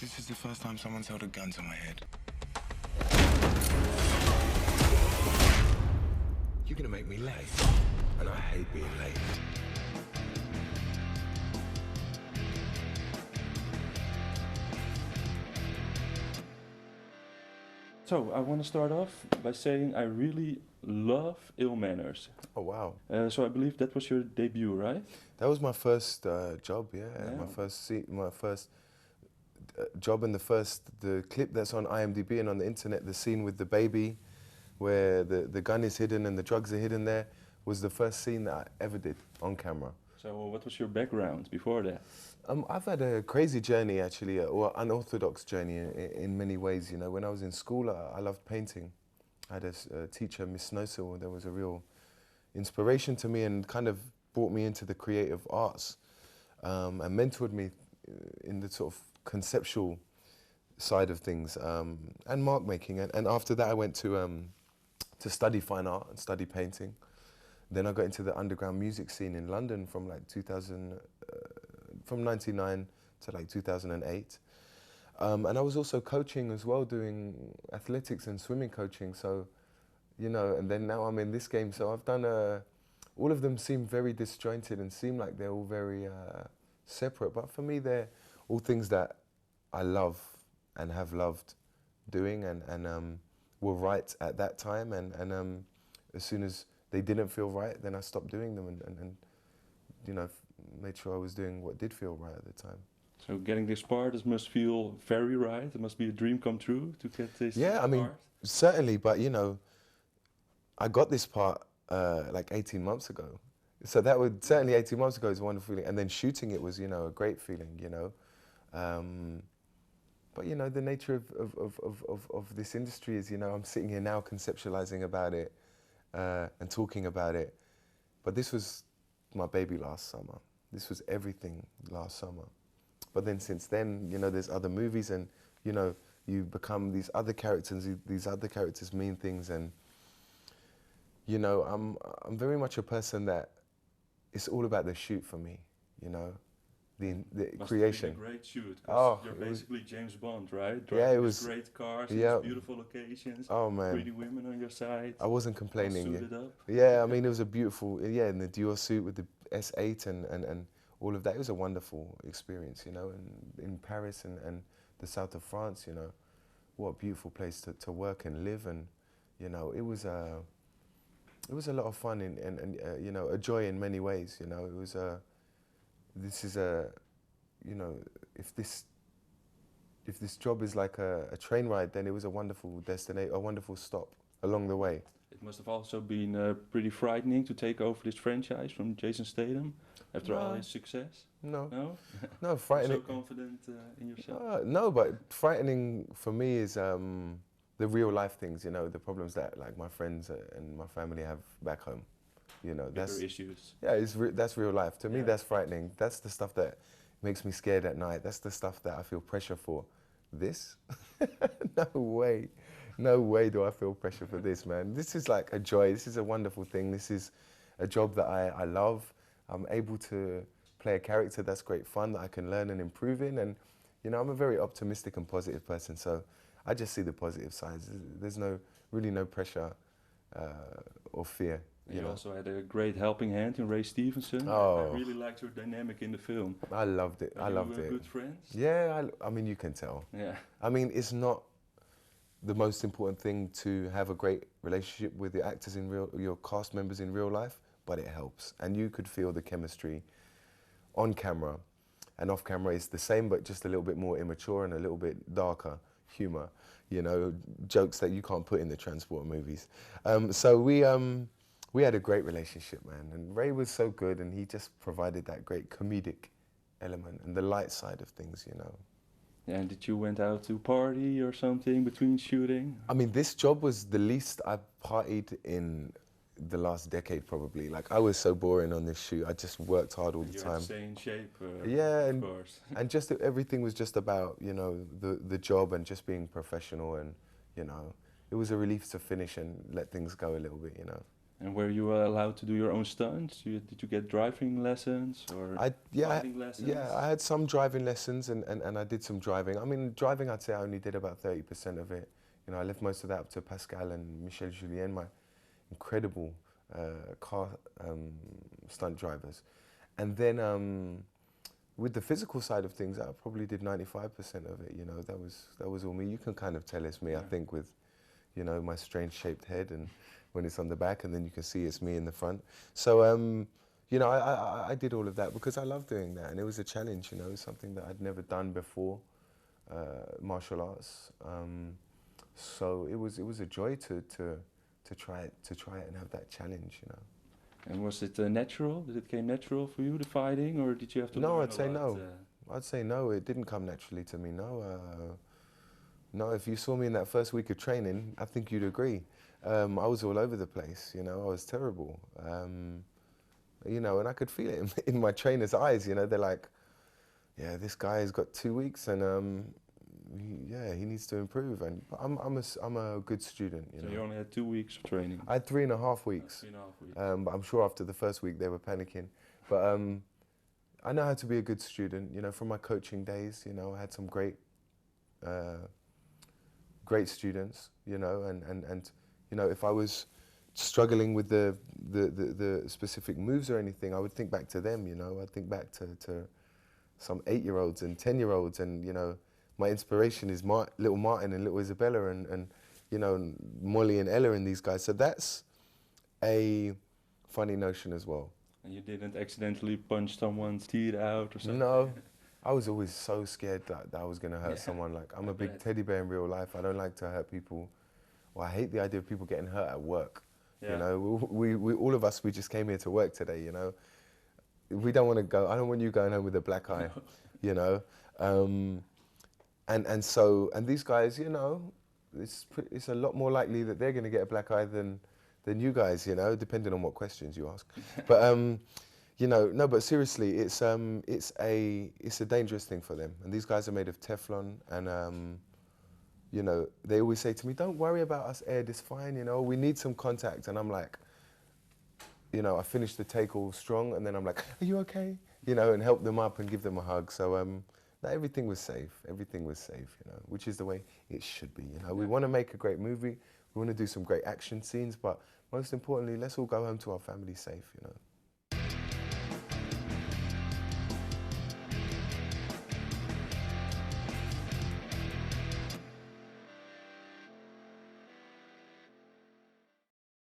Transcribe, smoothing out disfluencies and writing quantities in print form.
this is the first time someone's held a gun to my head. You're gonna make me late, and I hate being late. So, I want to start off by saying I really love Ill Manners. Oh wow! So I believe that was your debut, right? That was my first job. Yeah, Yeah. my first job, and the clip that's on IMDb and on the internet, the scene with the baby, where the gun is hidden and the drugs are hidden there, was the first scene that I ever did on camera. So what was your background before that? I've had a crazy journey actually, or unorthodox journey in many ways. You know, when I was in school, I loved painting. I had a teacher, Miss Snowsill, that was a real inspiration to me and kind of brought me into the creative arts and mentored me in the sort of conceptual side of things and mark making. And after that, I went to study fine art and study painting. Then I got into the underground music scene in London from like 2000. From 99 to like 2008. And I was also coaching as well, doing athletics and swimming coaching. So, you know, and then now I'm in this game. So I've done all of them seem very disjointed and seem like they're all very separate. But for me, they're all things that I love and have loved doing and were right at that time. And as soon as they didn't feel right, then I stopped doing them and you know, made sure I was doing what did feel right at the time. So getting this part, it must feel very right. It must be a dream come true to get this Yeah, I mean, part. certainly, but you know, I got this part like 18 months ago. So that would, certainly 18 months ago is a wonderful feeling. And then shooting it was, you know, a great feeling, you know. But you know, the nature of this industry is, you know, I'm sitting here now conceptualizing about it and talking about it. But this was my baby last summer. This was everything last summer. But then since then, you know, there's other movies and, you know, you become these other characters, these other characters mean things and, you know, I'm very much a person that it's all about the shoot for me, you know, the Must creation. have been a great shoot, 'cause you're basically James Bond, right? Driving it was great cars, yeah. these beautiful locations, Oh man, pretty women on your side. I wasn't complaining. All suited up. Yeah, I mean, it was a beautiful, yeah, in the Dior suit with the S8 and all of that. It was a wonderful experience, you know, in Paris and the south of France, you know. What a beautiful place to work and live, and, you know, it was a lot of fun and you know, a joy in many ways, you know. It was this is you know, if this job is like a train ride, then it was a wonderful destination, a wonderful stop along the way. It must have also been pretty frightening to take over this franchise from Jason Statham after all his success. No, No? no, frightening. So confident in yourself? No, but frightening for me is the real life things, you know, the problems that like my friends and my family have back home. You know, Bigger that's issues. yeah, that's real life. To me, Yeah. that's frightening. That's the stuff that makes me scared at night. That's the stuff that I feel pressure for. This? No way do I feel pressure for this, man. This is like a joy. This is a wonderful thing. This is a job that I love. I'm able to play a character that's great fun, that I can learn and improve in. And, you know, I'm a very optimistic and positive person, so I just see the positive sides. There's really no pressure or fear. You also had a great helping hand in Ray Stevenson. Oh. I really liked your dynamic in the film. I loved it. I loved You were it. good friends? Yeah, I mean, you can tell. Yeah. I mean, it's not the most important thing to have a great relationship with the actors your cast members in real life, but it helps. And you could feel the chemistry on camera, and off camera it's the same, but just a little bit more immature and a little bit darker humor, you know, jokes that you can't put in the Transporter movies. So we had a great relationship, man, and Ray was so good, and he just provided that great comedic element and the light side of things, you know. Yeah, and did you went out to party or something between shooting? I mean, this job was the least I partied in the last decade, probably. Like, I was so boring on this shoot. I just worked hard all the You time. had to stay in shape, Yeah, of course. and just everything was just about, you know, the job and just being professional, and, you know, it was a relief to finish and let things go a little bit, you know. And were you allowed to do your own stunts? Did you get driving lessons or fighting lessons? Yeah, I had some driving lessons and I did some driving. I mean, driving, I'd say I only did about 30% of it. You know, I left most of that up to Pascal and Michel Julien, my incredible car stunt drivers. And then with the physical side of things, I probably did 95% of it. You know, that was all me. You can kind of tell it's me, I think, with, you know, my strange shaped head and when it's on the back, and then you can see it's me in the front. So, you know, I did all of that because I love doing that, and it was a challenge. You know, something that I'd never done before, martial arts. So it was a joy to try it and have that challenge. You know. And was it natural? Did it came natural for you, the fighting, or did you have to No, learn I'd say a lot? no. I'd say no. It didn't come naturally to me. No. No, if you saw me in that first week of training, I think you'd agree. I was all over the place, you know, I was terrible. You know, and I could feel it in my trainer's eyes, you know, they're like, yeah, this guy has got 2 weeks and he needs to improve. And I'm a good student, you know. So you only had 2 weeks of training? I had 3.5 weeks. 3.5 weeks. But I'm sure after the first week they were panicking. But I know how to be a good student, you know, from my coaching days, you know, I had some great students, you know, and you know, if I was struggling with the specific moves or anything, I would think back to them, you know. I'd think back to some 8-year-olds and 10-year-olds, and you know, my inspiration is little Martin and little Isabella and you know, Molly and Ella and these guys. So that's a funny notion as well. And you didn't accidentally punch someone's teeth out or something? No. I was always so scared that I was going to hurt someone. Like, I'm a big teddy bear in real life. I don't like to hurt people. Well, I hate the idea of people getting hurt at work. You know, we all of us, we just came here to work today, you know. We don't want to go, I don't want you going home with a black eye, you know. And these guys, you know, it's a lot more likely that they're going to get a black eye than you guys, you know, depending on what questions you ask. But, you know, no, but seriously, it's a dangerous thing for them. And these guys are made of Teflon, and you know, they always say to me, "Don't worry about us, Ed. It's fine. You know, we need some contact." And I'm like, you know, I finish the take all strong, and then I'm like, "Are you okay?" You know, and help them up and give them a hug. So everything was safe. Everything was safe. You know, which is the way it should be. You know, we want to make a great movie. We want to do some great action scenes, but most importantly, let's all go home to our family safe. You know.